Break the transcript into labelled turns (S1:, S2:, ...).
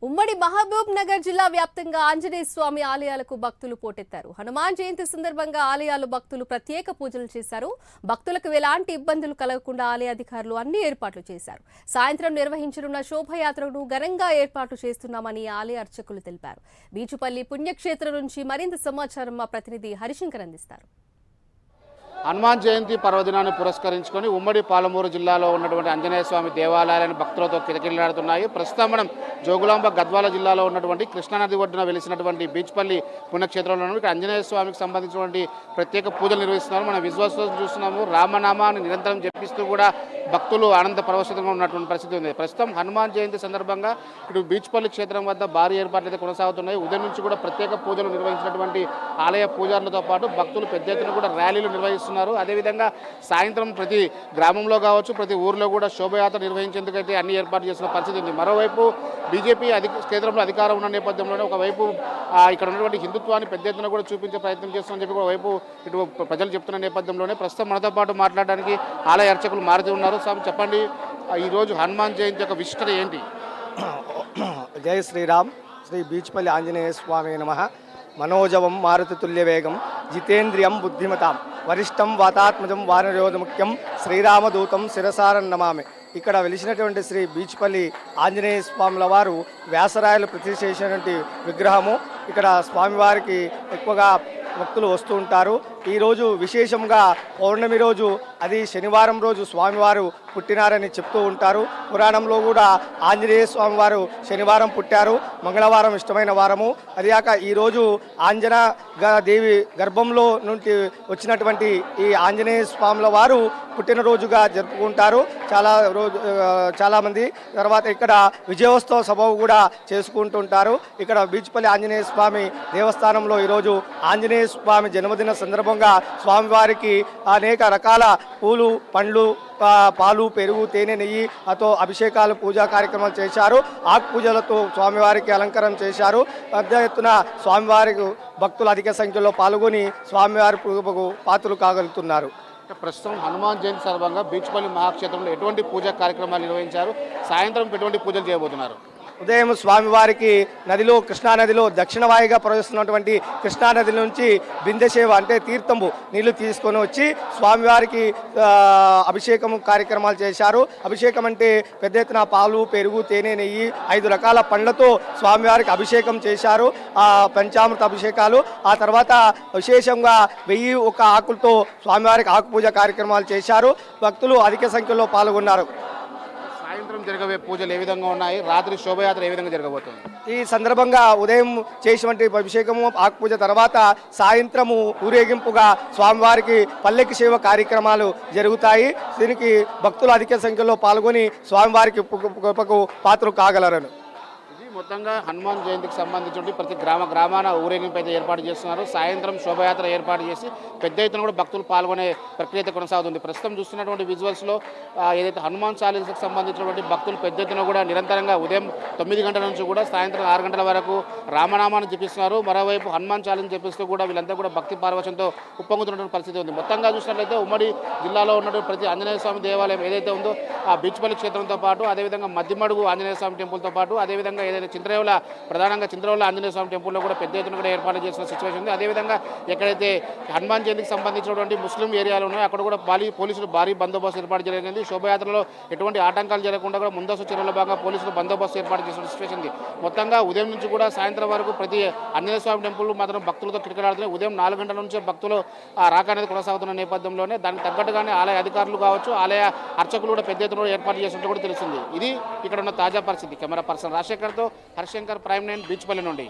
S1: ఉమ్మడి మహబూబ్ నగర్ జిల్లా వ్యాప్తంగా ఆంజనేయ స్వామి ఆలయాలకు భక్తులు పోటెత్తారు. హనుమాన్ జయంతి సందర్భంగా ఆలయాలు భక్తులు ప్రత్యేక పూజలు చేశారు. భక్తులకు ఎలాంటి ఇబ్బందులు కలగకుండా ఆలయ అధికారులు అన్ని ఏర్పాట్లు చేశారు. సాయంత్రం నిర్వహించనున్న శోభయాత్రను ఘనంగా ఏర్పాట్లు చేస్తున్నామని ఆలయ అర్చకులు తెలిపారు. బీచుపల్లి పుణ్యక్షేత్రం నుంచి మరింత సమాచారం మా ప్రతినిధి హరిశంకర్ అందిస్తారు.
S2: హనుమాన్ జయంతి పర్వదినాన్ని పురస్కరించుకొని ఉమ్మడి పాలమూరు జిల్లాలో ఉన్నటువంటి ఆంజనేయ స్వామి దేవాలయాలను భక్తులతో కిటకిటలాడుతున్నాయి. ప్రస్తుతం మనం జోగులాంబ గద్వాల జిల్లాలో ఉన్నటువంటి కృష్ణానది ఒడ్డున వెలిసినటువంటి బీచ్పల్లి పుణ్యక్షేత్రంలో ఇక్కడ ఆంజనేయ స్వామికి సంబంధించినటువంటి ప్రత్యేక పూజలు నిర్వహిస్తున్నారు. మనం విజువల్స్ చూస్తున్నాము. రామనామాన్ని నిరంతరం జపిస్తూ కూడా భక్తులు ఆనంద పరవశంగా ఉన్నటువంటి పరిస్థితి ఉంది. ప్రస్తుతం హనుమాన్ జయంతి సందర్భంగా ఇటు బీచ్పల్లి క్షేత్రం వద్ద భారీ ఏర్పాట్లు అయితే కొనసాగుతున్నాయి. ఉదయం నుంచి కూడా ప్రత్యేక పూజలు నిర్వహించినటువంటి ఆలయ పూజారులతో పాటు భక్తులు పెద్ద ఎత్తున కూడా ర్యాలీలు నిర్వహిస్తున్నారు. అదేవిధంగా సాయంత్రం ప్రతి గ్రామంలో కావచ్చు, ప్రతి ఊర్లో కూడా శోభయాత్ర నిర్వహించేందుకైతే అన్ని ఏర్పాటు చేస్తున్న పరిస్థితి ఉంది. మరోవైపు బీజేపీ కేంద్రంలో అధికారం ఉన్న నేపథ్యంలోనే ఒకవైపు ఇక్కడ ఉన్నటువంటి హిందుత్వాన్ని పెద్ద ఎత్తున కూడా చూపించే ప్రయత్నం చేస్తుందని చెప్పి ఒకవైపు ఇటు ప్రజలు చెప్తున్న నేపథ్యంలోనే ప్రస్తుతం మనతో పాటు మాట్లాడడానికి ఆలయ అర్చకులు మారుతూ ఉన్నారు. స్వామి చెప్పండి, ఈరోజు హనుమాన్ జయంతి యొక్క విశిష్టత ఏంటి?
S3: జై శ్రీరామ్. శ్రీ బీచ్పల్లి ఆంజనేయ స్వామి నమః. మనోజవం మారుతతుల్యవేగం జితేంద్రియం బుద్ధిమతాం వరిష్టం వాతాత్మజం వానరోధముఖ్యం శ్రీరామదూతం శిరసారం నమామి. ఇక్కడ వెలిసినటువంటి శ్రీ బీచ్పల్లి ఆంజనేయ స్వాముల వారు వ్యాసరాయలు ప్రతిష్ఠ చేసినటువంటి విగ్రహము. ఇక్కడ స్వామివారికి ఎక్కువగా భక్తులు వస్తూ ఉంటారు. ఈరోజు విశేషంగా పౌర్ణమి రోజు, అది శనివారం రోజు స్వామివారు పుట్టినారని చెప్తూ ఉంటారు. పురాణంలో కూడా ఆంజనేయ స్వామివారు శనివారం పుట్టారు, మంగళవారం ఇష్టమైన వారము. అదిగాక ఈరోజు ఆంజనా దేవి గర్భంలో నుండి వచ్చినటువంటి ఈ ఆంజనేయ స్వాముల వారు పుట్టినరోజుగా జరుపుకుంటారు చాలామంది. తర్వాత ఇక్కడ విజయోత్సవ సభ కూడా చేసుకుంటుంటారు. ఇక్కడ బీచ్పల్లి ఆంజనేయ స్వామి దేవస్థానంలో ఈరోజు ఆంజనేయ స్వామి జన్మదిన సందర్భంగా స్వామివారికి అనేక రకాల పూలు, పండ్లు, పాలు, పెరుగు, తేనె, నెయ్యి అతో అభిషేకాలు, పూజా కార్యక్రమాలు చేశారు. ఆకు పూజలతో స్వామివారికి అలంకరణ చేశారు. పెద్ద ఎత్తున స్వామివారికి భక్తులు అధిక సంఖ్యలో పాల్గొని స్వామివారి పూజకు పాత్రలు కాగలుగుతున్నారు.
S2: ప్రస్తుతం హనుమాన్ జయంతి సందర్భంగా బీచ్పల్లి మహాక్షేత్రంలో ఎటువంటి పూజా కార్యక్రమాలు నిర్వహించారు? సాయంత్రం ఎటువంటి పూజలు చేయబోతున్నారు?
S3: ఉదయం స్వామివారికి నదిలో, కృష్ణానదిలో దక్షిణవాయుగా ప్రవహిస్తున్నటువంటి కృష్ణానది నుంచి బిందెసేవ అంటే తీర్థంబు నీళ్లు తీసుకొని వచ్చి స్వామివారికి అభిషేకం కార్యక్రమాలు చేశారు. అభిషేకం అంటే పెద్ద ఎత్తున పాలు, పెరుగు, తేనె, నెయ్యి 5 రకాల పండ్లతో స్వామివారికి అభిషేకం చేశారు. పంచామృత అభిషేకాలు. ఆ తర్వాత విశేషంగా 1001 ఆకులతో స్వామివారికి ఆకు పూజ కార్యక్రమాలు చేశారు. భక్తులు అధిక సంఖ్యలో పాల్గొన్నారు.
S2: సాయంత్రం జరగబోయే పూజలు ఏ విధంగా ఉన్నాయి? రాత్రి శోభయాత్ర ఏ విధంగా జరగబోతుంది?
S3: ఈ సందర్భంగా ఉదయం చేసినటువంటి అభిషేకము, ఆకుపూజ తర్వాత సాయంత్రము ఊరేగింపుగా స్వామివారికి పల్లెకి సేవ కార్యక్రమాలు జరుగుతాయి. దీనికి భక్తులు అధిక సంఖ్యలో పాల్గొని స్వామివారికి కృపకు పాత్రలు కాగలరను.
S2: మొత్తంగా హనుమాన్ జయంతికి సంబంధించి ప్రతి గ్రామాన ఊరేగింపు అయితే ఏర్పాటు చేస్తున్నారు. సాయంత్రం శోభయాత్ర ఏర్పాటు చేసి పెద్ద ఎత్తున కూడా భక్తులు పాల్గొనే ప్రక్రియ కొనసాగుతుంది. ప్రస్తుతం చూస్తున్నటువంటి విజువల్స్లో ఏదైతే హనుమాన్ చాలీసాకు సంబంధించినటువంటి భక్తులు పెద్ద ఎత్తున కూడా నిరంతరంగా ఉదయం 9 గంటల నుంచి కూడా సాయంత్రం 6 గంటల వరకు రామనామాన్ని జపిస్తున్నారు. మరోవైపు హనుమాన్ చాలీని జపిస్తూ కూడా వీళ్ళంతా కూడా భక్తి పారవశంతో ఉప్పొంగుతున్నటువంటి పరిస్థితి ఉంది. మొత్తంగా చూసినట్లయితే ఉమ్మడి జిల్లాలో ఉన్నటువంటి ప్రతి ఆంజనేయ స్వామి దేవాలయం ఏదైతే ఉందో ఆ బీచ్పల్లి క్షేత్రంతో పాటు, అదేవిధంగా మధ్యమడుగు ఆంజనేయ స్వామి టెంపుల్తో పాటు, అదేవిధంగా ఏదైతే ప్రధానంగా చింతరేవుల ఆంజనేయ స్వామి టెంపుల్లో కూడా పెద్ద ఎత్తున కూడా ఏర్పాటు చేసిన సిచ్యువేషన్ ఉంది. అదేవిధంగా ఎక్కడైతే హనుమాన్ జయంతికి సంబంధించినటువంటి ముస్లిం ఏరియాలు ఉన్నాయో అక్కడ కూడా పోలీసులు భారీ బందోబస్తు ఏర్పాటు జరిగింది. శోభయాత్రలో ఎటువంటి ఆటంకాలు జరగకుండా కూడా ముందస్తు చర్యల భాగంగా పోలీసులు బందోబస్తు ఏర్పాటు చేసిన సిచ్యువేషన్ ఉంది. మొత్తంగా ఉదయం నుంచి కూడా సాయంత్రం వరకు ప్రతి ఆంజనేయ స్వామి టెంపుల్ మాత్రం భక్తులతో కిటకిటలాడుతున్నాయి. ఉదయం 4 గంటల నుంచే భక్తులు రాక అనేది కొనసాగుతున్న నేపథ్యంలోనే దానికి తగ్గట్టుగానే ఆలయ అధికారులు కావచ్చు, ఆలయ అర్చకులు కూడా పెద్ద ఎత్తున ఏర్పాటు చేసినట్టు కూడా తెలుస్తుంది. ఇది ఇక్కడ ఉన్న తాజా పరిస్థితి. కెమెరా పర్సన్ రాజశేఖర్తో హరిశంకర్, ప్రైమ్ 9, బీచ్పల్లి నుండి.